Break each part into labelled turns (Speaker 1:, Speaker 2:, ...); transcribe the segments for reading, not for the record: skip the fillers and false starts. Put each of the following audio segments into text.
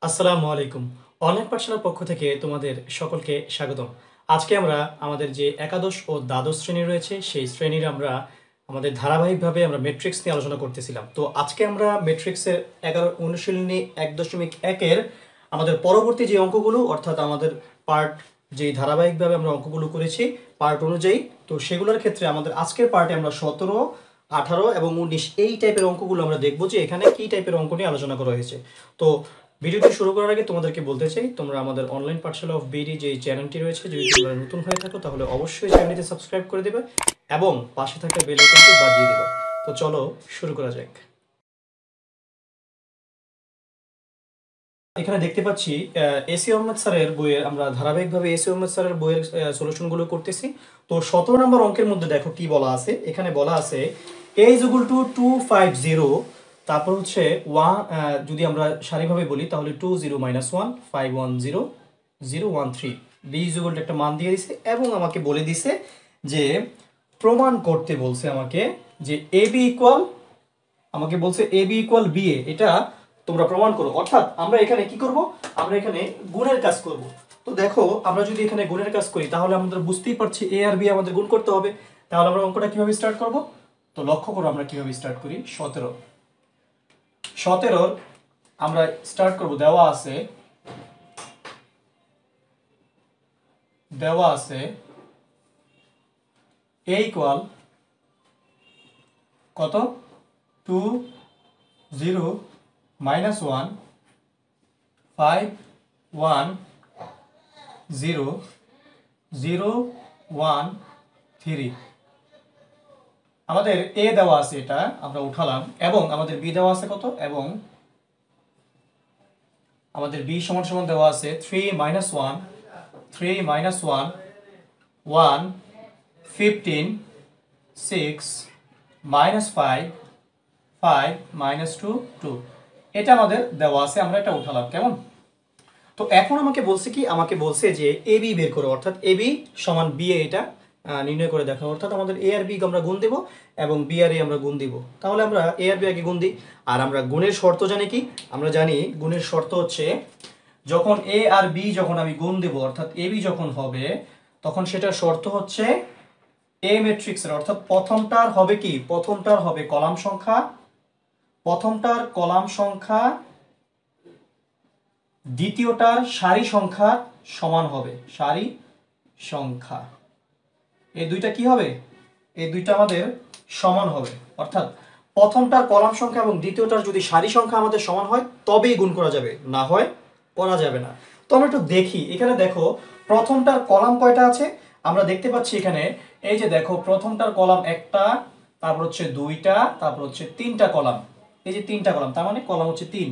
Speaker 1: আসসালামু আলাইকুম। অনলাইন পাঠশালার পক্ষ থেকে তোমাদের সকলকে স্বাগতম। আজকে আমরা আমাদের যে একাদশ ও দ্বাদশ শ্রেণী রয়েছে সেই শ্রেণীর আমরা আমাদের ধারাবাহিকভাবে আমরা ম্যাট্রিক্স নিয়ে আলোচনা করতেছিলাম। তো আজকে আমরা ম্যাট্রিক্সের 11 অনুশীলনী 1.1 আমাদের পরবর্তী যে অঙ্কগুলো অর্থাৎ আমাদের পার্ট যেই ধারাবাহিকভাবে আমরা অঙ্কগুলো করেছি পার্ট অনুযায়ী, তো সেগুলোর ক্ষেত্রে আমাদের আজকের পার্টে আমরা 17, 18 এবং 19 এই টাইপের অঙ্কগুলো আমরা দেখব যে এখানে কি টাইপের অঙ্ক নিয়ে আলোচনা করা হয়েছে। তো ভিডিওটি শুরু করার আগে তোমাদেরকে বলতে চাই, তোমরা আমাদের অনলাইন পাঠশালা অফ বিডি যে চ্যানেলটি রয়েছে, যদি তোমরা নতুন হয়ে থাকো তাহলে অবশ্যই চ্যানেলটি সাবস্ক্রাইব করে দেবে এবং পাশে থাকা বেল আইকনটি বাজিয়ে দেবে। তো চলো শুরু করা যাক। এখানে দেখতে পাচ্ছি এসি আহমেদ স্যারের বইয়ের আমরা ধারাবাহিকভাবে এসি আহমেদ স্যারের বইয়ের সলিউশনগুলো করতেছি। তো 17 নম্বর অঙ্কের মধ্যে দেখো কি বলা আছে। এখানে বলা আছে a is equal to 250, তারপর হচ্ছে যদি আমরা সারিভাবে বলি তাহলে 20 - 1 510 013 b is equal to একটা মান দিয়ে দিছে এবং আমাকে বলে দিছে যে প্রমাণ করতে বলছে আমাকে যে ab ইকুয়াল, আমাকে বলছে ab ইকুয়াল ba, এটা তোমরা প্রমাণ করো। অর্থাৎ আমরা এখানে কি করব, আমরা এখানে গুণের কাজ করব। তো দেখো আমরা যদি এখানে গুণের কাজ করি তাহলে আমাদের বুঝতেই পারছি a আর b আমাদের গুণ করতে হবে। তাহলে আমরা অঙ্কটা কিভাবে স্টার্ট করব, তো লক্ষ্য করো আমরা কিভাবে স্টার্ট করি। 17 আমরা স্টার্ট করব। দেওয়া আছে a ইকুয়াল কত 2 0 -1 5 1 0 0 1 3। আমাদের এ দেওয়া আছে, এটা আমরা উঠালাম, এবং আমাদের বি দেওয়া আছে কত, এবং আমাদের বি সমান সমান দেওয়া আছে 3 - 1 3 - 1 1 15 6 -5 5 -2 2। এটা আমাদের দেওয়া আছে, আমরা এটা উঠালাম। কেমন? তো এখন আমাকে বলছে কি, আমাকে বলছে যে এ বি বের করো, অর্থাৎ এ বি সমান বি এ, এটা নির্ণয় করে দেখো। অর্থাৎ আমাদের এ আর বি আমরা গুণ দেব এবং বি আর এ আমরা গুণ দিব। তাহলে আমরা এ আর বি আগে গুণ দিই। আর আমরা গুণের শর্ত জানি কি, আমরা জানি গুণের শর্ত হচ্ছে যখন এ আর বি যখন আমি গুণ দেব অর্থাৎ এ বি যখন হবে তখন সেটার শর্ত হচ্ছে এ ম্যাট্রিক্সের, অর্থাৎ প্রথমটার হবে কি, প্রথমটার হবে কলাম সংখ্যা, প্রথমটার কলাম সংখ্যা দ্বিতীয়টার সারি সংখ্যা সমান হবে। সারি সংখ্যা এই দুইটা কি হবে, এই দুইটা আমাদের সমান হবে। অর্থাৎ প্রথমটার কলাম সংখ্যা এবং দ্বিতীয়টার যদি সারি সংখ্যা আমাদের সমান হয় তবেই গুণ করা যাবে, না হয় করা যাবে না। তো আমরা একটু দেখি, এখানে দেখো প্রথমটার কলাম কয়টা আছে, আমরা দেখতে পাচ্ছি এখানে। এই যে দেখো প্রথমটার কলাম একটা, তারপর হচ্ছে দুইটা, তারপর হচ্ছে তিনটা কলাম। এই যে তিনটা কলাম, তার মানে কলাম হচ্ছে 3।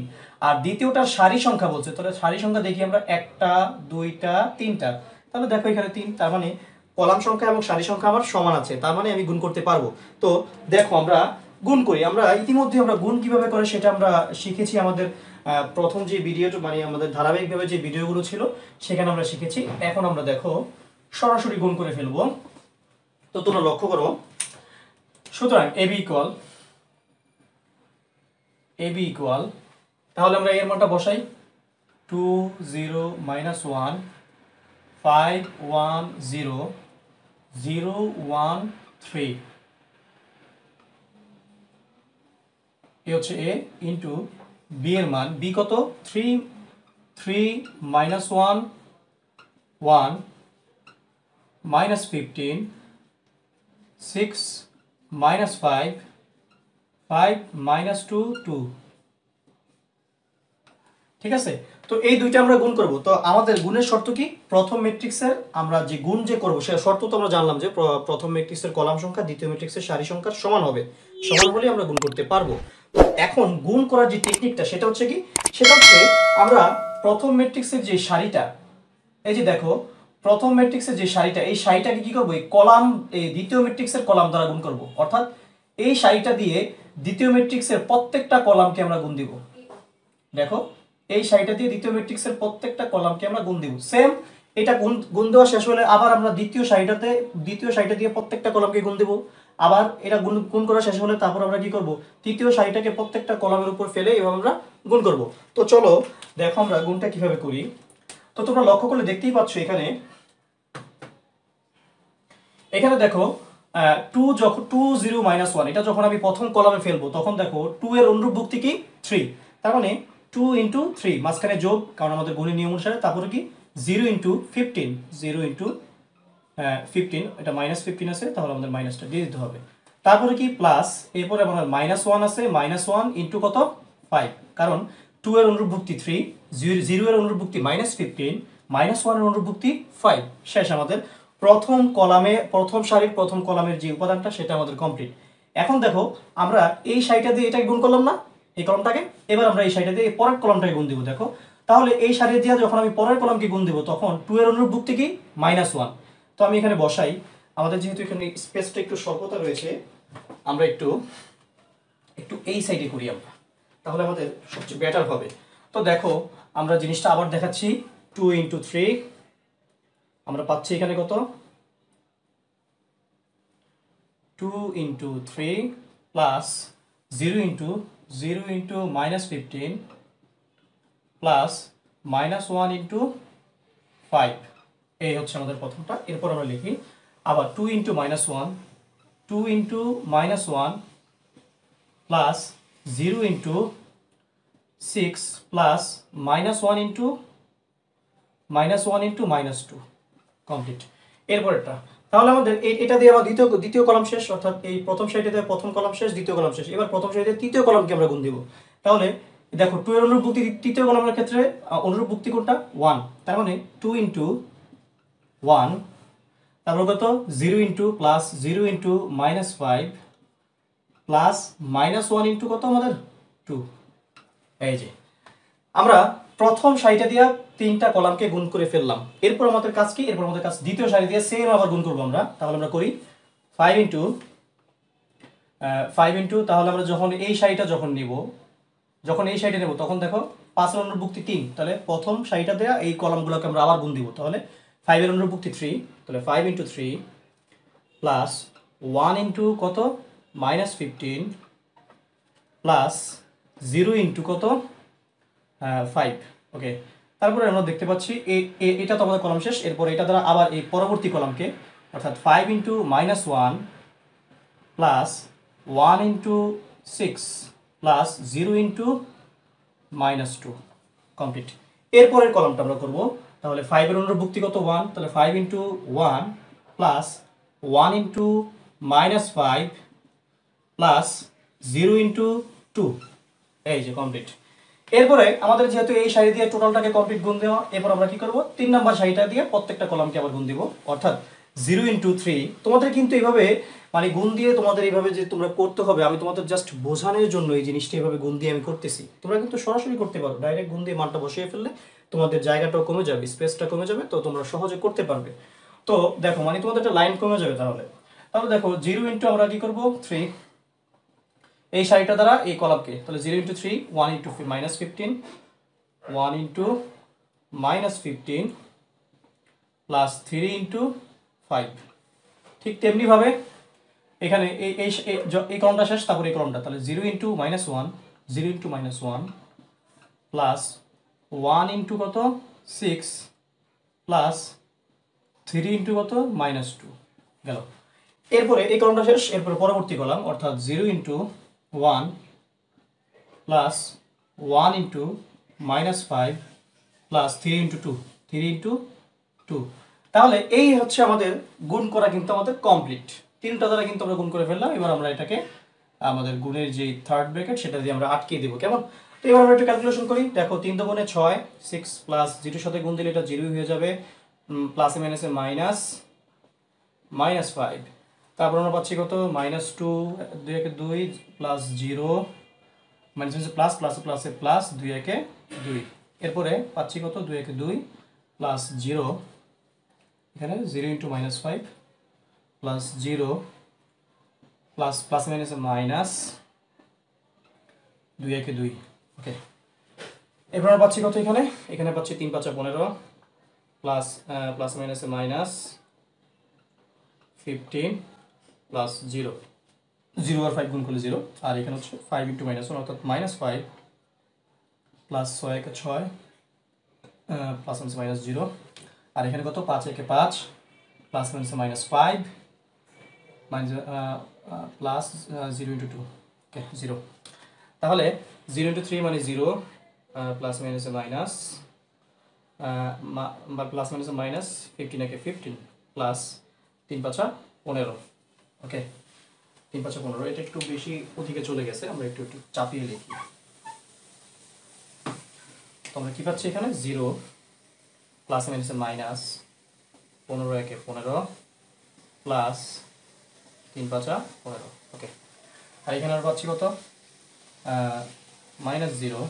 Speaker 1: আর দ্বিতীয়টার সারি সংখ্যা বলছে, তাহলে সারি সংখ্যা দেখি আমরা একটা, দুইটা, তিনটা। তাহলে দেখো এখানে 3, তার মানে কলাম সংখ্যা এবং সারি সংখ্যা আমার সমান আছে, তার মানে আমি গুণ করতে পারবো। তো দেখো আমরা গুণ করি। আমরা ইতিমধ্যে আমরা গুণ কিভাবে করে সেটা আমরা শিখেছি আমাদের প্রথম যে ভিডিওটা, মানে আমাদের ধারাবাহিকভাবে যে ভিডিওগুলো ছিল সেখানে আমরা শিখেছি। এখন আমরা দেখো সরাসরি গুণ করে ফেলবো। তো তোমরা লক্ষ্য করো, সুতরাং এবি ইকুয়াল, তাহলে আমরা এর মানটা বসাই 2 0 -1 5 1 0 0 1 3। এ হচ্ছে এ ইন্টু বি এর মান, বি কত 3 3 -1 1 -15 6 -5 5 -2 2। ঠিক আছে? তো এই দুইটা আমরা গুণ করব। তো আমাদের গুণের শর্ত কি, প্রথম ম্যাট্রিক্সের আমরা যে গুণ যে করব সে শর্ত তো আমরা জানলাম যে প্রথম ম্যাট্রিক্সের কলাম সংখ্যা দ্বিতীয় ম্যাট্রিক্সের সারি সংখ্যার সমান হবে, সমান হলে আমরা গুণ করতে পারবো। তো এখন গুণ করার যে টেকনিকটা সেটা হচ্ছে কি, সেটা হচ্ছে আমরা প্রথম ম্যাট্রিক্সের যে সারিটা, এই যে দেখো প্রথম ম্যাট্রিক্সের যে সারিটা, এই সারিটাকে কি করব, এই কলাম, এই দ্বিতীয় ম্যাট্রিক্সের কলাম দ্বারা গুণ করব। অর্থাৎ এই সারিটা দিয়ে দ্বিতীয় ম্যাট্রিক্সের প্রত্যেকটা কলামকে আমরা গুণ দিব। দেখো এই সারিটা দিয়ে দ্বিতীয় ম্যাট্রিক্সের প্রত্যেকটা কলামকে আমরা গুণ দিব। সেম এটা গুণ দেওয়া শেষ হলে আবার আমরা দ্বিতীয় সারিটা দিয়ে প্রত্যেকটা কলামকে গুণ দেব। আবার এটা গুণ গুণ করা শেষ হলে তারপর আমরা কি করব, তৃতীয় সারিটাকে প্রত্যেকটা কলামের উপর ফেলে এভাবে আমরা গুণ করব। তো চলো দেখো আমরা গুণটা কিভাবে করি। তো তোমরা লক্ষ্য করলে দেখতেই পাচ্ছ এখানে, এখানে দেখো 2 যখন 2 0 -1 এটা যখন আমি প্রথম কলামে ফেলবো তখন দেখো 2 এর অনুরূপ ভুক্তি কি 3, তার মানে 2 × 3 মাঝখানে যোগ, কারণ আমাদের গুণের নিয়ম অনুসারে, তারপরে কি 0 × 15, 0 × 15, এটা -15 আছে তাহলে আমাদের মাইনাসটা দিয়ে দিতে হবে। তারপরে কি প্লাস, এরপরে আমাদের -1 আছে, -1 × কত 5, কারণ 2 এর অনুরূপ ভুক্তি 3, 0 এর অনুরূপ ভুক্তি -15, -1 এর অনুরূপ ভুক্তি 5। শেষ আমাদের প্রথম কলামে, প্রথম সারির প্রথম কলামের যে উপাদানটা সেটা আমাদের কমপ্লিট। এখন দেখো আমরা এই সারিটা দিয়ে এটাকে গুণ করলাম না, এই কলমটাকে, এবার আমরা এই সারিটা দিয়ে পরের কলমটাকে গুণ দিব। দেখো তাহলে এই সারি দিয়ে যখন আমি পরের কলমকে গুণ দিব তখন 2 এর অনুরূপ ভুক্তি কি -1। তো আমি এখানে বসাই, আমাদের যেহেতু এখানে স্পেসটা একটু স্বল্পতা রয়েছে, আমরা একটু এই সাইডে করি আমরা, তাহলে আমাদের সবচেয়ে বেটার হবে। তো দেখো আমরা জিনিসটা আবার দেখাচ্ছি, 2 × 3 আমরা পাচ্ছি এখানে কত 2 × 3 প্লাস 0 × -15 প্লাস -1 × 5, এই হচ্ছে আমাদের প্রথমটা। এরপর আমরা লিখি আবার 2 × -1, 2 × -1 প্লাস 0 × 6 প্লাস -1 × -2 কমপ্লিট। এরপরেরটা তাহলে আমাদের এটা দিয়ে আমার দ্বিতীয় কলাম শেষ, অর্থাৎ এই প্রথম সারিতে প্রথম কলাম শেষ, দ্বিতীয় কলাম শেষ। এবার প্রথম সারিতে তৃতীয় কলামকে আমরা গুণ দিব। তাহলে দেখো 2 এর অনুরূপ ভুক্তি তৃতীয় কলামের ক্ষেত্রে অনুরূপ ভুক্তি কোনটা 1, তার মানে 2 × 1, তারপর কত 0 × প্লাস 0 × -5 প্লাস -1 × কত আমাদের 2। এই যে আমরা প্রথম সারিটা দিয়ে তিনটা কলামকে গুণ করে ফেললাম। এরপর আমাদের কাজ কি, এরপর আমাদের কাজ দ্বিতীয় সারি দিয়ে সেম আবার গুণ করব আমরা। তাহলে আমরা করি 5 × তাহলে আমরা যখন এই সারিটা যখন নিব, যখন এই সারিটা নেব তখন দেখো 5 এর অনুরূপভুক্তি 3, তাহলে প্রথম সারিটা দেয়া এই কলামগুলোকে আমরা আবার গুণ দিব। তাহলে 5 এর অনুরূপভুক্তি 3, তাহলে 5 × 3 প্লাস 1 × কত -15 প্লাস 0 × কত 5। ওকে, তারপরে আমরা দেখতে পাচ্ছি এটা তো আমাদের কলাম শেষ। এরপর এটা দ্বারা আবার এই পরবর্তী কলামকে, অর্থাৎ 5 × -1 প্লাস 1 × 6 প্লাস 0 × -2 কমপ্লিট। এরপরের কলামটা আমরা করব। তাহলে 5 এর অনুরূপভুক্তি কত 1, তাহলে 5 × 1 প্লাস 1 × -5 প্লাস 0 × 2, এই যে কমপ্লিট। এরপরে আমাদের যেহেতু এই সারি দিয়ে টোটালটাকে কমপ্লিট গুণ দেওয়া, এরপর আমরা কি করব 3 নাম্বার সারিটা দিয়ে প্রত্যেকটা কলামকে আবার গুণ দিব, অর্থাৎ 0 × 3। তোমাদের কিন্তু এইভাবে মানে গুণ দিয়ে তোমাদের এইভাবে যে তোমরা করতে হবে, আমি তোমাদের জাস্ট বোঝানোর জন্য এই জিনিসটা এইভাবে গুণ দিয়ে আমি করতেছি। তোমরা কিন্তু সরাসরি করতে পারো, ডাইরেক্ট গুণ দিয়ে মানটা বসিয়ে ফেললে তোমাদের জায়গাটাও কমে যাবে, স্পেসটা কমে যাবে, তো তোমরা সহজে করতে পারবে। তো দেখো মানে তোমাদের একটা লাইন কমে যাবে। তাহলে দেখো 0 × আমরা কি করব 3, এই সারিটা দ্বারা এই কলামকে, তাহলে 0 × 3 1 × -15 1 × -15 প্লাস 3 × 5। ঠিক তেমনি ভাবে এখানে এই কলমটা শেষ, তারপর এই কলমটা, তাহলে 0 × -1 0 × -1 প্লাস 1 × কত 6 প্লাস 3 × কত -2 গেল। এরপরে এই কলমটা শেষ, এরপরে পরবর্তী কলাম, অর্থাৎ 0 × 1 প্লাস 1 × -5 প্লাস 3 × 2 3 × 2। তাহলে এই হচ্ছে আমাদের গুণ করা কিন্তু আমাদের কমপ্লিট। তিনটা দ্বারা কিন্তু আমরা গুণ করে ফেললাম। এবার আমরা এটাকে আমাদের গুণের যে থার্ড ব্র্যাকেট সেটা দিয়ে আমরা আটকে দেবো, কেমন? তো এবার আমরা একটু ক্যালকুলেশন করি। দেখো 3 × 6 6 প্লাস 0 সাথে গুণ দিলে এটা 0 হয়ে যাবে, প্লাসে মাইনাসে -5। তারপর আমরা পাচ্ছি কত -2 2 একে 2 প্লাস 0 মাইনাস প্লাস প্লাসে প্লাসে প্লাস 2 একে 2। এরপরে পাচ্ছি কত 2 একে 2 প্লাস 0, এখানে 0 × -5 প্লাস 0 প্লাস প্লাসে মাইনাসে মাইনাস 2 একে 2। ওকে, এরপর আমরা পাচ্ছি কত এখানে পাচ্ছি 3 5 15 প্লাস প্লাসে মাইনাসে -15 প্লাস 0, 0 আর 5 গুণ করলে 0, আর এখানে হচ্ছে 5 ইন্টু -1 অর্থাৎ -5 প্লাস 6 একে 6 প্লাস -0, আর এখানে কত 5 একে 5 প্লাস -5 প্লাস 0 ইন্টু 2, ওকে 0। তাহলে 0 ইন্টু 3 মানে 0, প্লাস মাইনাসে মাইনাস, প্লাস মাইনাসে মাইনাস, 15 একে 15 প্লাস 3 5 15, ওকে 3 5 15। এটা একটু বেশি ওদিকে চলে গেছে, আমরা একটু একটু চাপিয়ে লিখি। তো আমরা কি পাচ্ছি এখানে 0 প্লাস মাইনাসে মাইনাস, 15 একে 15 প্লাস 3 5 15, ওকে। আর এখানে আমরা পাচ্ছি কত -0,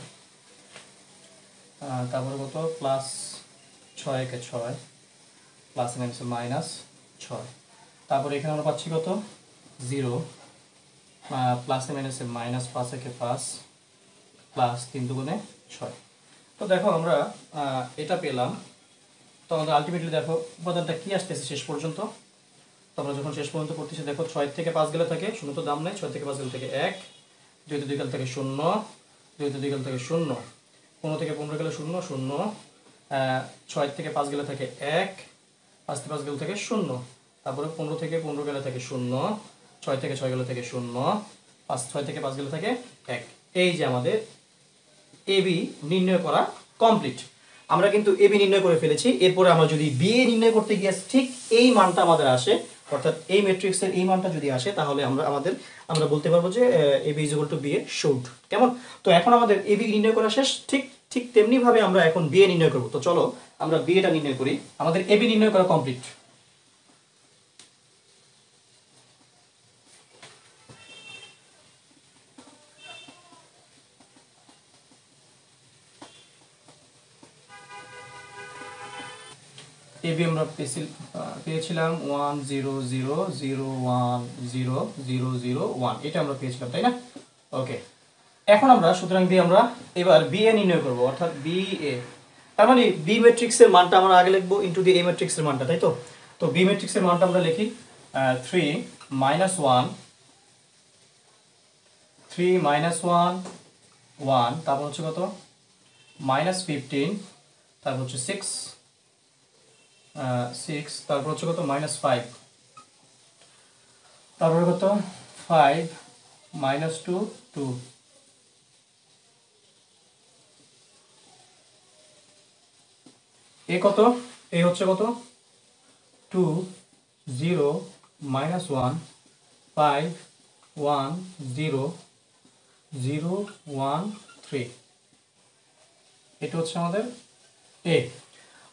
Speaker 1: তারপরে কত প্লাস 6 একে 6 প্লাস মাইনাস 6, তারপরে এখানে আমরা পাচ্ছি কত 0 প্লাস মাইনাসে মাইনাস 5 একে 5 প্লাস 3 দুগুণে 6। তো দেখো আমরা এটা পেলাম। তো আমাদের আলটিমেটলি দেখো উপাদানটা কি আসতেছে শেষ পর্যন্ত। তো আমরা যখন শেষ পর্যন্ত করতেছি দেখো 6 থেকে 5 গেলে থাকে 0, তো দাম নেই, 6 থেকে 5 গেলে থেকে 1, 2 তে 2 গেলে থেকে 0, 2 তে 2 গেলে থেকে 0, 15 থেকে 15 গেলে 0 0, 6 থেকে 5 গেলে থাকে 1, 5 থেকে 5 গেলে থেকে 0, তারপরে 15 থেকে 15 গেলে থাকে 0, 6 থেকে 6 গেলে থেকে 0, 6 থেকে 5 গেলে থাকে 1। এই যে আমাদের এবি নির্ণয় করা কমপ্লিট। আমরা কিন্তু এবি নির্ণয় করে ফেলেছি। এরপরে আমরা যদি বিএ নির্ণয় করতে গিয়ে ঠিক এই মানটা আমাদের আসে, অর্থাৎ এই ম্যাট্রিক্সের এই মানটা যদি আসে, তাহলে আমরা বলতে পারবো যে AB is equal to BA should. কেমন? তো এখন আমাদের এবি নির্ণয় করা শেষ। ঠিক তেমনি ভাবে আমরা এখন বিএ নির্ণয় করব। তো চলো আমরা বিএটা নির্ণয় করি। আমাদের এবি নির্ণয় করা কমপ্লিট। এবি আমরা পেয়েছিলাম 1 0 0 0 1 0 0 0 1, এটা আমরা পেয়েছিলাম, তাই না? ওকে, এখন আমরা সুতরাং দিয়ে আমরা এবার বিএ নির্ণয় করব, অর্থাৎ বিএ। তার মানে বি ম্যাট্রিক্সের মানটা আমরা আগে লিখবো ইনটু দি এ ম্যাট্রিক্সের মানটা, তাই তো? তো বি ম্যাট্রিক্সের মানটা আমরা লিখি 3 -1 3 -1 1, তারপর হচ্ছে কত -15, তারপর হচ্ছে 6 6, তারপর হচ্ছে কত -5, তারপরে কত 5 -2 2, এ কত? এ হচ্ছে কত 2 0 -1 5 1 0 0 1 3, এটা হচ্ছে আমাদের এ।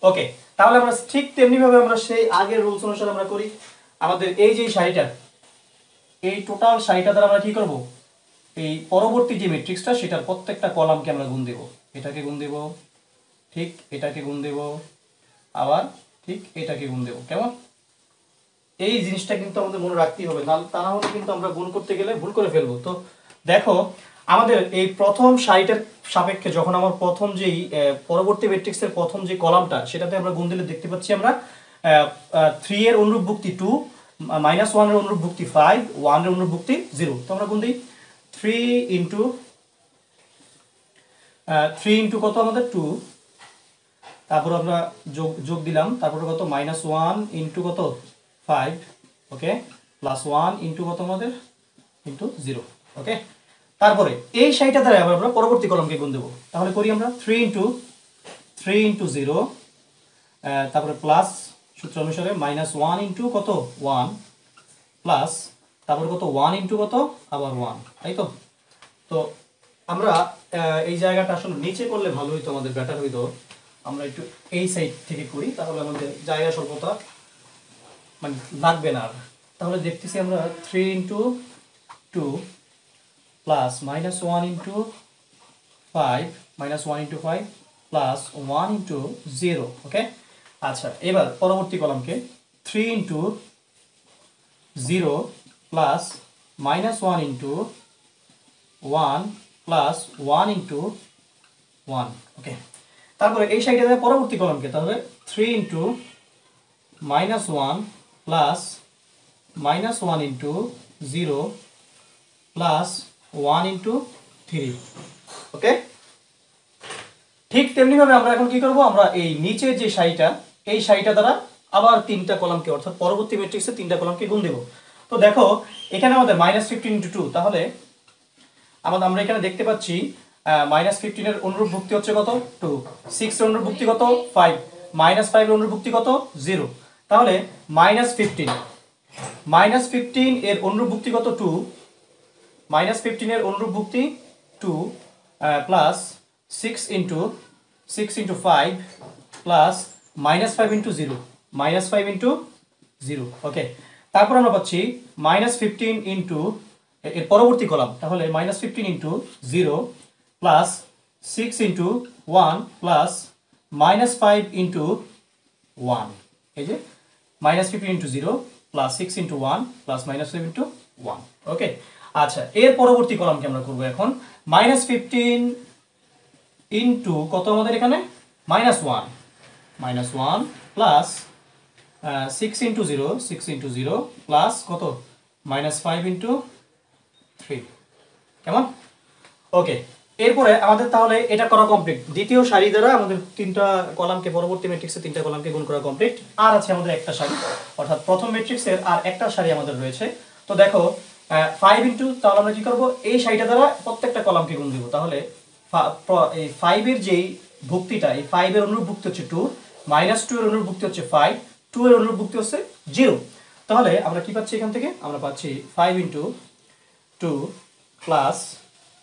Speaker 1: ওকে, তাহলে আমরা ঠিক তেমনি ভাবে আমরা সেই আগের রুলস অনুসারে আমরা করি। আমাদের এই যে সারিটা, এই টোটাল সারিটা দ্বারা আমরা কি করব, এই পরবর্তী যে ম্যাট্রিক্সটা সেটার প্রত্যেকটা কলামকে আমরা গুণ দেব। এটাকে গুণ দেব, ঠিক এটাকে গুণ দেব, আবার ঠিক এটাকে গুণ দেব। কেমন? এই জিনিসটা কিন্তু আমাদের মনে রাখতেই হবে, তা না হলে কিন্তু আমরা গুণ করতে গেলে ভুল করে ফেলবো। তো দেখো আমাদের এই প্রথম সারিটার সাপেক্ষে যখন আমার প্রথম যেই পরবর্তী ম্যাট্রিক্সের প্রথম যে কলামটা সেটাতে আমরা গুণ দিলে দেখতে পাচ্ছি আমরা 3 এর অনুরূপ ভুক্তি 2, -1 এর অনুরূপ ভুক্তি 5, 1 এর অনুরূপ ভুক্তি 0। তো আমরা গুণ দিই 3 ইন্টু কত আমাদের 2, তারপর আমরা যোগ দিলাম, তারপরে কত -1 ইন্টু কত 5, ওকে, +1 ইন্টু কত আমাদের ইন্টু 0, ওকে। তারপরে এই সারিটা দ্বারা আমরা পরবর্তী কলামকে গুণ দেব। তাহলে করি আমরা 3 ইন্টু 0, তারপরে প্লাস সূত্র অনুসারে -1 ইন্টু কত 1 প্লাস, তারপরে কত 1 ইন্টু কত আবার 1, তাই তো? তো আমরা এই জায়গাটা আসলে নিচে করলে ভালো হইতো, আমাদের বেটার হইতো। আমরা একটু এই সাইড থেকে করি, তাহলে আমাদের জায়গা স্বল্পতা মানে লাগবে না। তাহলে দেখতেছি আমরা 3 into 2 plus -1 into 5 -1 into 5 plus 1 into 0, ওকে। আচ্ছা, এবার পরবর্তী কলামকে 3 into 0 plus -1 into 1 plus 1 into 1, ওকে। তারপরে এই সাইডে পরবর্তী কলামকে, তাহলে 3 into -1 plus -1 into 0 plus 1 into 3। ওকে, ঠিক তেমনিভাবে আমরা এখন কি করব, আমরা এই নিচের যে সারিটা, এই সারিটা দ্বারা আবার তিনটা কলামকে অর্থাৎ পরবর্তী ম্যাট্রিক্সে তিনটা কলামকে গুণ দেব। তো দেখো এখানে আমাদের -15 ইন্টু 2, তাহলে আমরা এখানে দেখতে পাচ্ছি -15 এর অনুরূপ ভুক্তি হচ্ছে কত 2, 6 এর অনুরূপ ভুক্তি কত 5, -5 এর অনুরূপ ভুক্তি কত 0। তাহলে -15 এর অনুরূপ ভুক্তি কত 2, -15 এর অনুরূপ ভুক্তি 2 plus 6 into 5 plus -5 into 0, -5 into 0। ওকে, তারপর আমরা পাচ্ছি -15 ইন্টু এর পরবর্তী কলাম, তাহলে -15 into 0 plus 6 into 1 plus -5 into 1। এই যে -15 into 0 plus 6 into 1 plus -5 into 1। ওকে, আচ্ছা এর পরবর্তী কলামকে আমরা করবো এখন -15 ইন্টু কত আমাদের এখানে -1 প্লাস 6 ইন্টু 0 প্লাস কত -5 ইন্টু 3। কেমন? ওকে, এরপরে আমাদের তাহলে এটা করা কমপ্লিট। দ্বিতীয় সারি দ্বারা আমাদের তিনটা কলামকে পরবর্তী ম্যাট্রিক্সে তিনটা কলামকে গুণ করা কমপ্লিট। আর আছে আমাদের একটা সারি, অর্থাৎ প্রথম ম্যাট্রিক্সের আর একটা সারি আমাদের রয়েছে। তো দেখো 5 ইন্টু, তাহলে আমরা কি করব, এই সারিটা দ্বারা প্রত্যেকটা কলামকে গুণ দিব। তাহলে এই 5 এর যেই ভুক্তিটা, এই 5 এর অনুরূপ ভুক্তি হচ্ছে 2, -2 এর অনুরূপ ভুক্তি হচ্ছে 5, 2 এর অনুরূপ ভুক্তি হচ্ছে 0। তাহলে আমরা কি পাচ্ছি এখান থেকে, আমরা পাচ্ছি 5 into 2 plus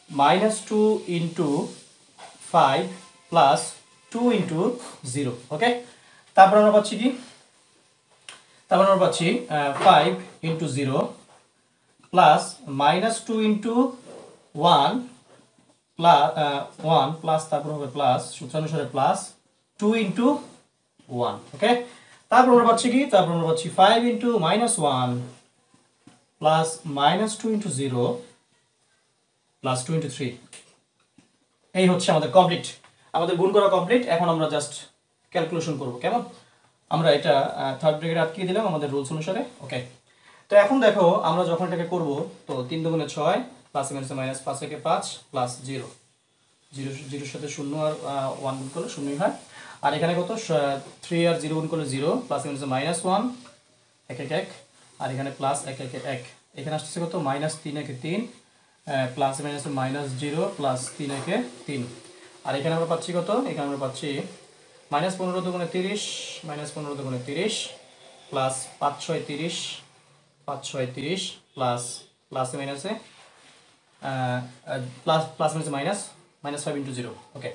Speaker 1: -2 into 5 plus 2 into 0। ওকে, তারপর আমরা পাচ্ছি কি, তারপর আমরা পাচ্ছি 5 ইন্টু 0 প্লাস -2 ইন্টু 1 প্লাস তারপর হবে প্লাস, সূত্রানুসারে প্লাস 2 ইন্টু 1। ওকে, তারপর আমরা পাচ্ছি কি, তারপর আমরা পাচ্ছি 5 into -1 plus -2 into 0 plus 2 into 3। এই হচ্ছে আমাদের কমপ্লিট, আমাদের গুণ করা কমপ্লিট। এখন আমরা জাস্ট ক্যালকুলেশন করব। কেমন? আমরা এটা থার্ড ব্র্যাকেট আটকিয়ে দিলাম আমাদের রুলস অনুসারে। ওকে, তো এখন দেখো আমরা যখন এটাকে করব, তো 3 দুগুণে 6 প্লাস মাইনাস 5 একে 5 প্লাস 0, 0 সাথে 0 আর 1 গুণ করলে 0ই হয়। আর এখানে কত 3 আর 0 গুণ করলে 0 প্লাস -1 1 1 1, আর এখানে প্লাস 1 1 1, এখানে আসছে কত -3 1 3 প্লাস -0 প্লাস 3 1 3। আর এখানে আমরা পাচ্ছি কত, এখানে আমরা পাচ্ছি -15 দুগুণে 30 -15 দুগুণে 30 প্লাস 5 6 30 5 6 30 প্লাস প্লাসে মাইনাসে প্লাস প্লাস মাইনাস -5 ইন্টু 0। ওকে,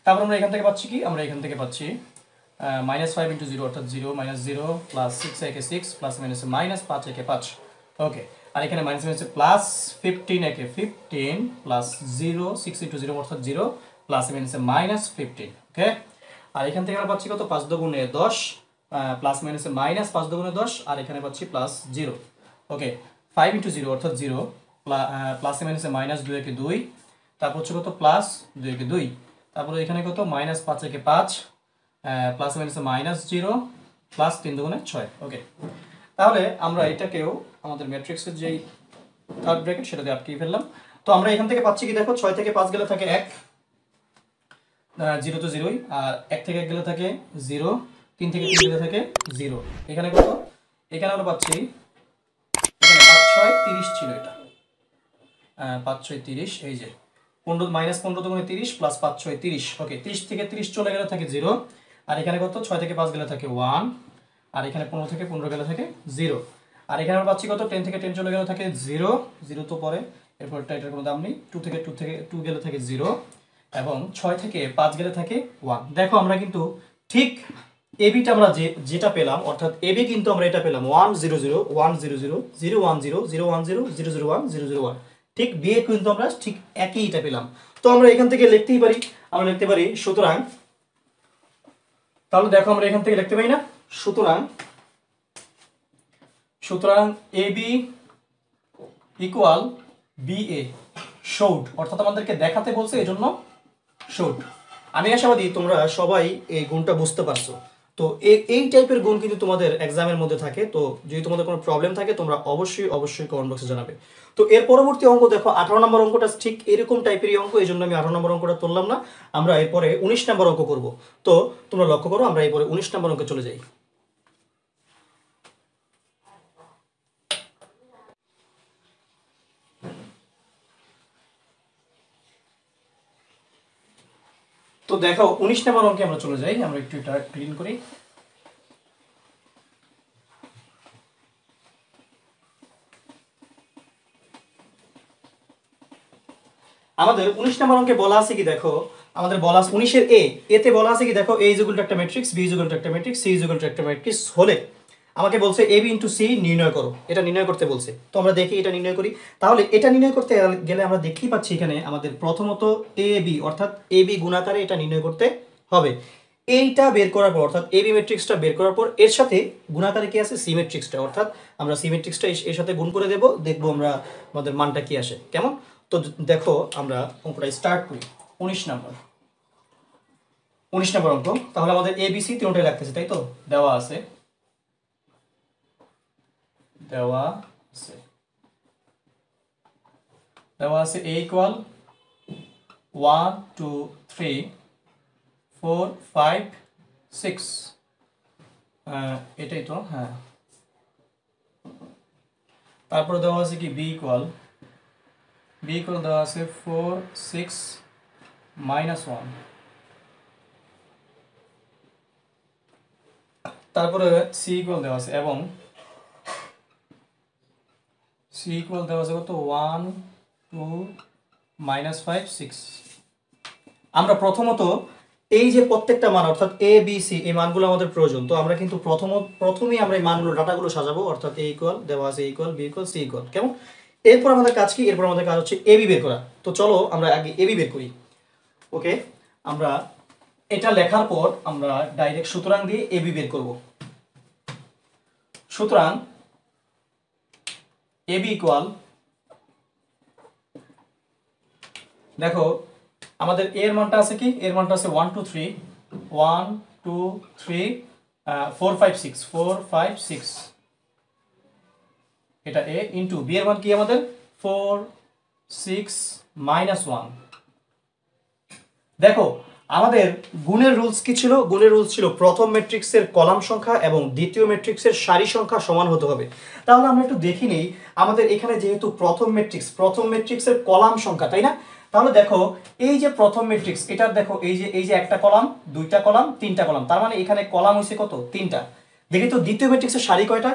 Speaker 1: তারপর আমরা এখান থেকে পাচ্ছি কি, আমরা এখান থেকে পাচ্ছি -5 ইন্টু 0 অর্থাৎ 0 -0 প্লাস 6 একে 6 প্লাস মাইনাসে -5 একে 5। ওকে, আর এখানে মাইনাস মাইনাসে প্লাস 15 একে 15 প্লাস 0 6 ইন্টু 0 অর্থাৎ 0 প্লাস মাইনাসে -15। ওকে, আর এখান থেকে আমরা পাচ্ছি কত 5 দুগুণে 10 প্লাস মাইনাসে -5 দুগুণে 10, আর এখানে পাচ্ছি প্লাস 0। ওকে, 5 ইন্টু 0 অর্থাৎ 0 প্লাসে মাইনাসে -2 একে 2, তারপর হচ্ছে কত প্লাস 2 একে 2, তারপরে এখানে কত -5 একে 5 প্লাস মাইনাসে -0 প্লাস 3 দুগুণে 6। ওকে, তাহলে আমরা এটাকেও আমাদের ম্যাট্রিক্সের যেই থার্ড ব্র্যাকেট সেটা দিয়ে আটকিয়ে ফেললাম। তো আমরা এখান থেকে পাচ্ছি কি, দেখো 6 থেকে 5 গেলে থাকে 1, 0 তো 0ই, আর 1 থেকে 1 গেলে থাকে 0, 3 থেকে 3 গেলে থাকে 0। এখানে কত, এখানে আমরা পাচ্ছি এখানে 5 6 30 ছিল, এটা 5 6 30, এই যে 15 -15 দুগুণে 30 প্লাস 5 6 30। ওকে, 30 থেকে 30 চলে গেলে থাকে 0, আর এখানে কত 6 থেকে 5 গেলে থাকে 1, আর এখানে 15 থেকে 15 গেলে থাকে 0, আর এখানে আমরা পাচ্ছি কত 10 থেকে 10 চলে গেলে থাকে 0, 0 তো পরে এরপরটা এটার কোনো দাম নেই। 2 থেকে 2 গেলে থাকে 0, এবং 6 থেকে 5 গেলে থাকে 1। দেখো আমরা কিন্তু ঠিক এবিটা আমরা যেটা পেলাম, অর্থাৎ এবি কিন্তু আমরা এটা পেলাম 1 0 0 1 0 0 0 1 0 0 1 0 0 0 1 0 0 1, ঠিক বিয়ে কিন্তু আমরা ঠিক একই এটা পেলাম। তো আমরা এখান থেকে লিখতেই পারি, আমরা লিখতে পারি সুতরাং, তাহলে দেখো আমরা এখান থেকে লিখতে পারি না, সুতরাং এবি ইকুয়াল বিএ শোড, অর্থাৎ আমাদেরকে দেখাতে বলছে, এজন্য শোড। আমি আশাবাদী তোমরা সবাই এই গুণটা বুঝতে পারছো। তো এই টাইপের গুণ কিন্তু তোমাদের এক্সামের মধ্যে থাকে। তো যদি তোমাদের কোনো প্রবলেম থাকে তোমরা অবশ্যই অবশ্যই কমেন্ট বক্সে জানাবে। তো এর পরবর্তী অঙ্ক দেখো 18 নম্বর অঙ্কটা ঠিক এরকম টাইপেরই অঙ্ক, এই জন্য আমি 18 নম্বর অঙ্কটা তুললাম না। আমরা এরপরে 19 নম্বর অঙ্ক করব। তো তোমরা লক্ষ্য করো, আমরা এরপরে 19 নম্বর অঙ্কে চলে যাই। তো দেখো 19 নম্বর অঙ্কে আমরা চলে যাই। আমরা একটু এটা ক্লিন করি। আমাদের 19 নম্বর অঙ্কে বলা আছে কি দেখো, আমাদের বলা আছে 19 এর এতে বলা আছে কি দেখো, a ইজ ইকুয়াল টু একটা matrix, b is equal to একটা matrix, c is equal to একটা ম্যাট্রিক্স হলে আমাকে বলছে ab ইনটু c নির্ণয় করো। এটা নির্ণয় করতে বলছে। তো আমরা দেখি এটা নির্ণয় করি। তাহলে এটা নির্ণয় করতে গেলে আমরা দেখতেই পাচ্ছি এখানে আমাদের প্রথমত ab অর্থাৎ ab গুণাকারে এটা নির্ণয় করতে হবে। এইটা বের করার পর অর্থাৎ ab ম্যাট্রিক্সটা বের করার পর এর সাথে গুণাকারে কি আছে c ম্যাট্রিক্সটা, অর্থাৎ আমরা c ম্যাট্রিক্সটা এর সাথে গুণ করে দেব, দেখবো আমরা আমাদের মানটা কি আসে। কেমন? তো দেখো আমরা অঙ্কটা স্টার্ট করি। 19 নম্বর অঙ্ক। তাহলে আমাদের এ বি সি তিনটাই লাগতেছে, তাই তো? দেওয়া আছে a ইকুয়াল 1 2 3 4 5 6, এটাই তো, হ্যাঁ। তারপরে দেওয়া আছে কি b ইকুয়াল দেওয়া আছে 4 6 -1। তারপরে c ইকুয়াল দেওয়া আছে, এবং c ইকুয়াল দেওয়া আছে কত 1 2 -5 6। আমরা প্রথমত এই যে প্রত্যেকটা মান অর্থাৎ a b c এই মানগুলো আমাদের প্রয়োজন। তো আমরা কিন্তু প্রথমেই আমরা এই মানগুলো ডাটাগুলো সাজাবো, অর্থাৎ a ইকুয়াল দেওয়া আছে, a equal b equal c equal. কেমন? এরপর আমাদের কাজ কি? এরপর আমাদের কাজ হচ্ছে ab বের করা। তো চলো আমরা আগে ab বের করি। ওকে, আমরা এটা লেখার পর আমরা ডাইরেক্ট সুতরাং দিয়ে ab বের করব। সুতরাং ab ইকুয়াল, দেখো আমাদের এর মানটা আছে কি, এর মানটা আছে 1 2 3 1 2 3 4 5 6 4 5 6, এটা a ইনটু b এর মান কি আমাদের 4 6 -1। দেখো আমাদের গুণের রুলস কি ছিল? গুণের রুলস ছিল প্রথম ম্যাট্রিক্সের কলাম সংখ্যা এবং দ্বিতীয় ম্যাট্রিক্সের সারি সংখ্যা সমান হতে হবে। তাহলে আমরা একটু দেখি নেই, আমাদের এখানে যেহেতু প্রথম ম্যাট্রিক্সের কলাম সংখ্যা, তাই না? তাহলে দেখো এই যে প্রথম ম্যাট্রিক্স, এটার দেখো এই যে একটা কলাম, দুইটা কলাম, তিনটা কলাম, তার মানে এখানে কলাম হইছে কত? তিনটা। দেখি তো দ্বিতীয় ম্যাট্রিক্সের সারি কয়টা?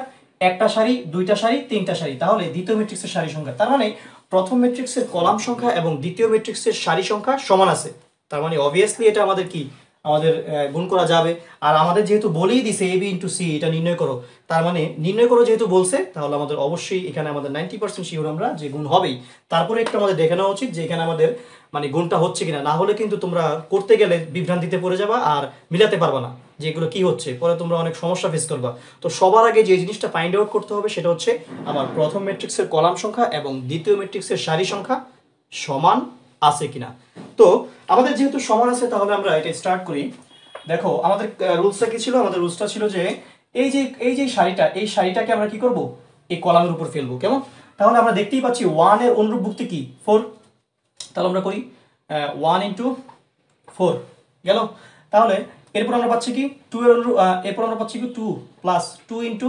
Speaker 1: একটা সারি, দুইটা সারি, তিনটা সারি। তাহলে দ্বিতীয় ম্যাট্রিক্সের সারি সংখ্যা, তার মানে প্রথম ম্যাট্রিক্সের কলাম সংখ্যা এবং দ্বিতীয় ম্যাট্রিক্সের সারি সংখ্যা সমান আছে। তার মানে অবভিয়াসলি এটা আমাদের কি, আমাদের গুণ করা যাবে। আর আমাদের যেহেতু বলেই দিছে ab ইন্টু c এটা নির্ণয় করো, তার মানে নির্ণয় করো যেহেতু বলছে, তাহলে আমাদের অবশ্যই এখানে আমাদের 90% শিওর আমরা যে গুণ হবেই। তারপরে একটু আমাদের দেখে নেওয়া উচিত যে এখানে আমাদের মানে গুণটা হচ্ছে কিনা, না হলে কিন্তু তোমরা করতে গেলে বিভ্রান্তিতে পড়ে যাবা আর মিলাতে পারবা না যে এগুলো কি হচ্ছে, পরে তোমরা অনেক সমস্যা ফেস করবা। তো সবার আগে যে জিনিসটা ফাইন্ড আউট করতে হবে সেটা হচ্ছে আমার প্রথম ম্যাট্রিক্সের কলাম সংখ্যা এবং দ্বিতীয় ম্যাট্রিক্সের সারি সংখ্যা সমান আছে কিনা। তো আমাদের যেহেতু সমান আছে তাহলে আমরা এটা স্টার্ট করি। দেখো আমাদের রুলসটা কি ছিল? আমাদের রুলসটা ছিল যে এই যে সারিটা, এই সারিটাকে আমরা কি করব, এই কলামের উপর ফেলবো। কেমন? তাহলে আমরা দেখতেই পাচ্ছি 1 এর অনুরূপ ভুক্তি কি 4। তাহলে আমরা করি 1 ইন্টু 4 গেল। তাহলে এরপর আমরা পাচ্ছি কি 2 এর অনুরূপ, এরপর আমরা পাচ্ছি কি 2 প্লাস 2 ইন্টু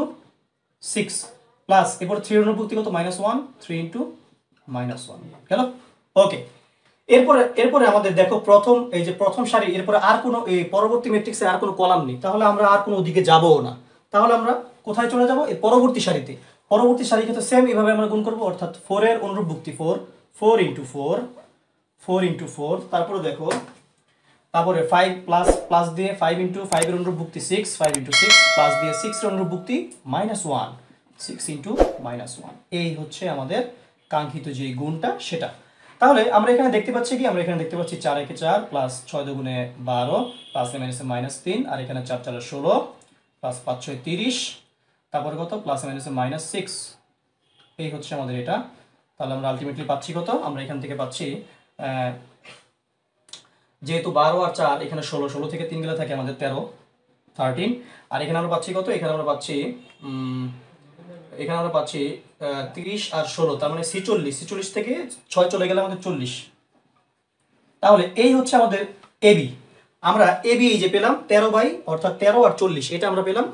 Speaker 1: 6 প্লাস এরপর 3 এর অনুরূপ ভুক্তি কত -1 3 ইন্টু -1 গেল। ওকে, এরপরে আমাদের দেখো এই যে প্রথম সারি, এরপরে আর কোনো এই পরবর্তী ম্যাট্রিক্সে আর কোনো কলাম নেই, তাহলে আমরা আর কোনো দিকে যাবও না। তাহলে আমরা কোথায় চলে যাব? এই পরবর্তী সারিতে। পরবর্তী সারি ক্ষেত্রে সেম এভাবে আমরা গুণ করব, অর্থাৎ 4 এর অনুরূপ ভুক্তি 4 ইন্টু 4 তারপরে দেখো, তারপরে 5 প্লাস দিয়ে 5 ইন্টু 5 এর অনুরূপ ভুক্তি 6 5 ইন্টু 6 প্লাস দিয়ে 6 এর অনুরূপ ভুক্তি -1 6 ইন্টু -1। এই হচ্ছে আমাদের কাঙ্ক্ষিত যে গুণটা সেটা। তাহলে আমরা এখানে দেখতে পাচ্ছি কি, আমরা এখানে দেখতে পাচ্ছি 4 একে 4 প্লাস 6 দুগুণে 12 প্লাস -3, আর এখানে 4 4 16 প্লাস 5 6 30, তারপরে কত প্লাস -6। এই হচ্ছে আমাদের এটা। তাহলে আমরা আলটিমেটলি পাচ্ছি কত? আমরা এখান থেকে পাচ্ছি যেহেতু 12 আর 4 এখানে 16 থেকে 3 গেলে থাকে আমাদের 13 13, আর এখানে আমরা পাচ্ছি কত, এখানে আমরা পাচ্ছি এখানে আমরা পাচ্ছি 30 আর 16, তার মানে 46, 46 থেকে 6 চলে গেলে আমাদের 40। তাহলে এই হচ্ছে আমাদের এবি। আমরা এবি এই যে পেলাম 13 অর্থাৎ 13 আর 40, এটা আমরা পেলাম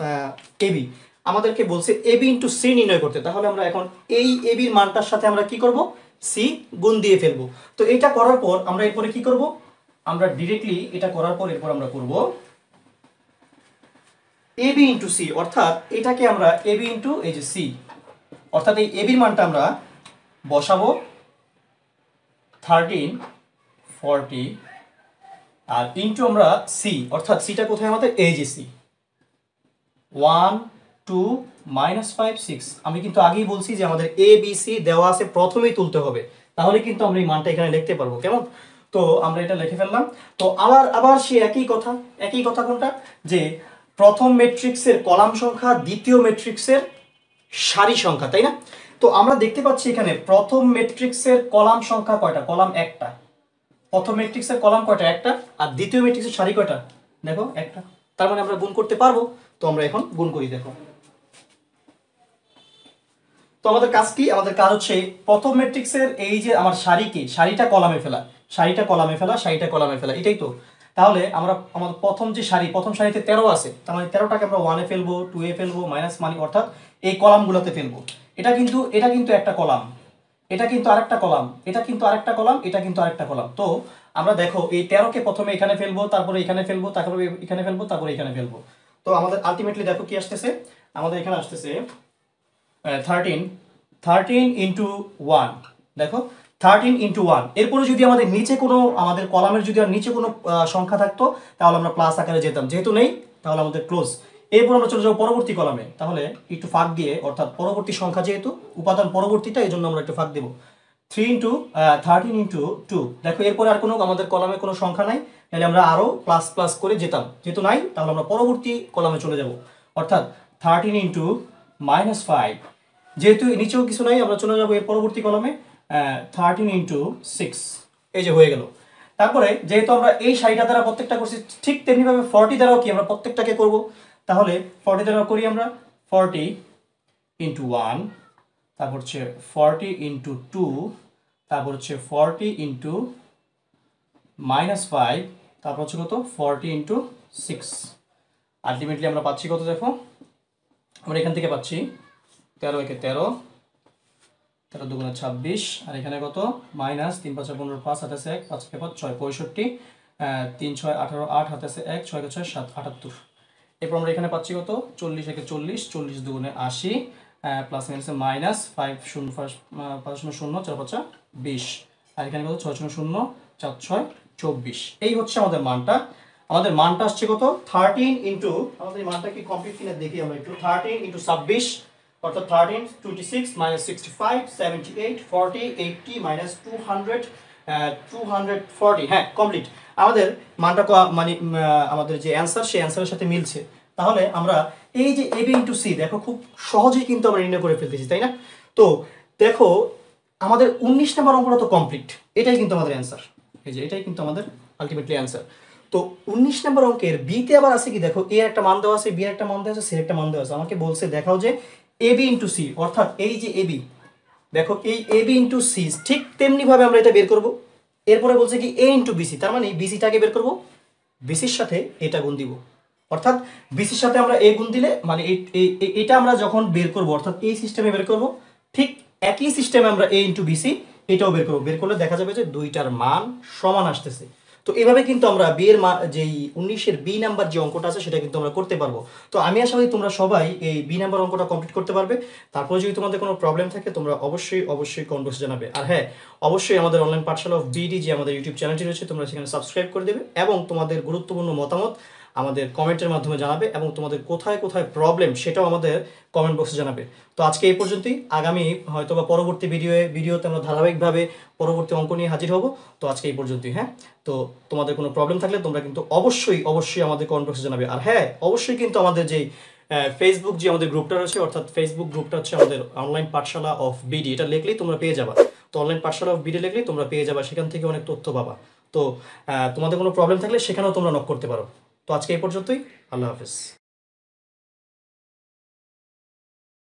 Speaker 1: এবি। আমাদেরকে বলছে এবি ইন্টু সি নির্ণয় করতে, তাহলে আমরা এখন এই এবির মানটার সাথে আমরা কি করব, সি গুণ দিয়ে ফেলবো। তো এটা করার পর আমরা এরপরে কি করব, আমরা ডিরেক্টলি এটা করার পর এরপর আমরা করব এবি ইন্টু সি, অর্থাৎ এটাকে আমরা এবি ইন্টু এই যে সি, অর্থাৎ এই এবির মানটা আমরা বসাবো 13, 40 আর ইন্টু আমরা সি, অর্থাৎ সিটা কোথায় আমাদের, এই যে সি 1 2 -5 6। আমি কিন্তু আগেই বলছি যে আমাদের এ বি সি দেওয়া আছে, প্রথমেই তুলতে হবে, তাহলে কিন্তু আমরা এই মানটা এখানে লিখতে পারবো। কেমন? তো আমরা এটা লিখে ফেললাম। তো আবার আবার সে একই কথা কোনটা, যে প্রথম ম্যাট্রিক্সের কলাম সংখ্যা দ্বিতীয় ম্যাট্রিক্সের সারি সংখ্যা, তাই না? তো আমরা দেখতে পাচ্ছি এখানে প্রথম ম্যাট্রিক্সের কলাম সংখ্যা কয়টা, কলাম একটা। প্রথম ম্যাট্রিক্সের কলাম কয়টা, একটা, আর দ্বিতীয় ম্যাট্রিক্সের সারি কয়টা, দেখো একটা। তার মানে আমরা গুণ করতে পারবো। তো আমরা এখন গুণ করি, দেখো। তো আমাদের কাজ কি, আমাদের কাজ হচ্ছে প্রথম ম্যাট্রিক্সের এই যে আমার সারিটা কলামে ফেলা, সারিটা কলামে ফেলা, এটাই তো। তাহলে আমরা আমাদের প্রথম যে সারি, প্রথম সারিতে 13 আছে, তার মানে 13টাকে আমরা 1 এ ফেলবো, 2 এ ফেলবো, মাইনাস মানে অর্থাৎ এই কলামগুলোতে ফেলবো। এটা কিন্তু একটা কলাম, এটা কিন্তু আরেকটা কলাম, এটা কিন্তু আরেকটা কলাম, এটা কিন্তু আরেকটা কলাম। তো আমরা দেখো এই 13কে প্রথমে এখানে ফেলবো, তারপরে এখানে ফেলবো, তারপরে এখানে ফেলবো, তারপরে এখানে ফেলবো। তো আমাদের আলটিমেটলি দেখো কি আসতেছে, আমাদের এখানে আসতেছে 13 ইন্টু 1, দেখো 13 ইন্টু 1। এরপরে যদি আমাদের নিচে কোনো, আমাদের কলামের যদি আর নিচে কোনো সংখ্যা থাকতো, তাহলে আমরা প্লাস আকারে যেতাম, যেহেতু নেই তাহলে আমাদের ক্লোজ। এরপর আমরা চলে যাবো পরবর্তী কলামে, তাহলে একটু ফাঁক দিয়ে, অর্থাৎ পরবর্তী সংখ্যা যেহেতু উপাদান পরবর্তীটা, এই জন্য আমরা একটু ফাঁক দেবো। 13 ইন্টু 2, দেখো এরপরে আর কোনো আমাদের কলামে কোনো সংখ্যা নাই, তাহলে আমরা আরও প্লাস প্লাস করে যেতাম, যেহেতু নাই তাহলে আমরা পরবর্তী কলামে চলে যাব, অর্থাৎ 13 ইন্টু -5, যেহেতু নিচেও কিছু নাই আমরা চলে যাবো এর পরবর্তী কলামে 13 ইন্টু 6, এই যে হয়ে গেল। তারপরে যেহেতু আমরা এই সারিটা দ্বারা প্রত্যেকটা করছি, ঠিক তেমনিভাবে 40 দ্বারাও কি আমরা প্রত্যেকটাকে করব। তাহলে 40 দ্বারা করি আমরা 40 ইন্টু 1, তারপর হচ্ছে 40 ইন্টু 2, তারপর হচ্ছে 40 ইন্টু -5, তারপর হচ্ছে কত 40 ইন্টু 6। আলটিমেটলি আমরা পাচ্ছি কত, দেখো আমরা এখান থেকে পাচ্ছি 13 একে 13, 13 দুগুণে 26, আর এখানে কত মাইনাস 3 5 15 5 হাতে 1 5 কে 5 6 65, 3 6 18 8 হাতে 1 6 কে 6 7 78। এরপর আমরা এখানে পাচ্ছি কত 40 একে 40, 40 দুগুণে 80, প্লাস মাইনাসে মাইনাস 5 0 5 0 0 4 5 20, আর এখানে কত 6 0 0 4 6 24। এই হচ্ছে আমাদের মানটা। আমাদের মানটা আসছে কত 13 ইন্টু, আমাদের মানটা কি কমপ্লিট কিনা দেখি আমরা একটু। 13 ইন্টু 26, অর্থাৎ 13 26 -65 78 40 80 -200 240। হ্যাঁ কমপ্লিট। আমাদের মানটা মানে আমাদের যে অ্যান্সার, সেই অ্যান্সারের সাথে মিলছে। তাহলে আমরা এই যে এবি ইন্টু সি, দেখো খুব সহজেই কিন্তু আমরা নির্ণয় করে ফেলতেছি, তাই না? তো দেখো আমাদের 19 নম্বর অঙ্কটা তো কমপ্লিট, এটাই কিন্তু আমাদের অ্যান্সার, এই যে এটাই কিন্তু আমাদের আলটিমেটলি অ্যান্সার। তো 19 নম্বর অঙ্কের বিতে আবার আছে কি, দেখো এর একটা মান দেওয়া আছে, বি এর একটা মান দেওয়া আছে, সি এর একটা মান দেওয়া আছে। আমাকে বলছে দেখাও যে এবি ইন্টু সি, অর্থাৎ এই যে এবি, দেখো এই এবি ইন্টু সি ঠিক তেমনি ভাবে আমরা এটা বের করব। এরপরে বলছে কি এ ইন্টু বিসি, তার মানে বিসিটাকে বের করব, বিসির সাথে এটা গুণ দিব, অর্থাৎ বিসির সাথে আমরা এ গুণ দিলে মানে এটা আমরা যখন বের করব, অর্থাৎ এই সিস্টেমে বের করব, ঠিক একই সিস্টেমে আমরা এ ইন্টু বিসি এটাও বের করব। বের করলে দেখা যাবে যে দুইটার মান সমান আসতেছে। তো এভাবে কিন্তু আমরা বি এর যেই 19-এর বি নাম্বার যে অঙ্কটা আছে সেটা কিন্তু আমরা করতে পারবো। তো আমি আশা করি তোমরা সবাই এই বি নাম্বার অঙ্কটা কমপ্লিট করতে পারবে। তারপরে যদি তোমাদের কোনো প্রবলেম থাকে তোমরা অবশ্যই কমেন্ট বক্সে জানাবে। আর হ্যাঁ, অবশ্যই আমাদের অনলাইন পাঠশালা অফ বিডি যে আমাদের ইউটিউব চ্যানেলটি রয়েছে তোমরা সেখানে সাবস্ক্রাইব করে দেবে, এবং তোমাদের গুরুত্বপূর্ণ মতামত আমাদের কমেন্টের মাধ্যমে জানাবে, এবং তোমাদের কোথায় কোথায় প্রবলেম সেটাও আমাদের কমেন্ট বক্সে জানাবে। তো আজকে এই পর্যন্তই। আগামী হয়তো বা পরবর্তী ভিডিওতে আমরা ধারাবাহিকভাবে পরবর্তী অঙ্ক নিয়ে হাজির হব। তো আজকে এই পর্যন্তই। হ্যাঁ, তো তোমাদের কোনো প্রবলেম থাকলে তোমরা কিন্তু অবশ্যই আমাদের কমেন্ট বক্সে জানাবে। আর হ্যাঁ, অবশ্যই কিন্তু আমাদের যেই ফেসবুক যে আমাদের গ্রুপটা রয়েছে, অর্থাৎ ফেসবুক গ্রুপটা হচ্ছে আমাদের অনলাইন পাঠশালা অফ বিডি, এটা লিখলেই তোমরা পেয়ে যাবা। তো অনলাইন পাঠশালা অফ বিডি লিখলেই তোমরা পেয়ে যাবা, সেখান থেকে অনেক তথ্য পাবা। তো তোমাদের কোনো প্রবলেম থাকলে সেখানেও তোমরা নক করতে পারো। তো আজকে এই পর্যন্তই। আল্লাহ হাফেজ।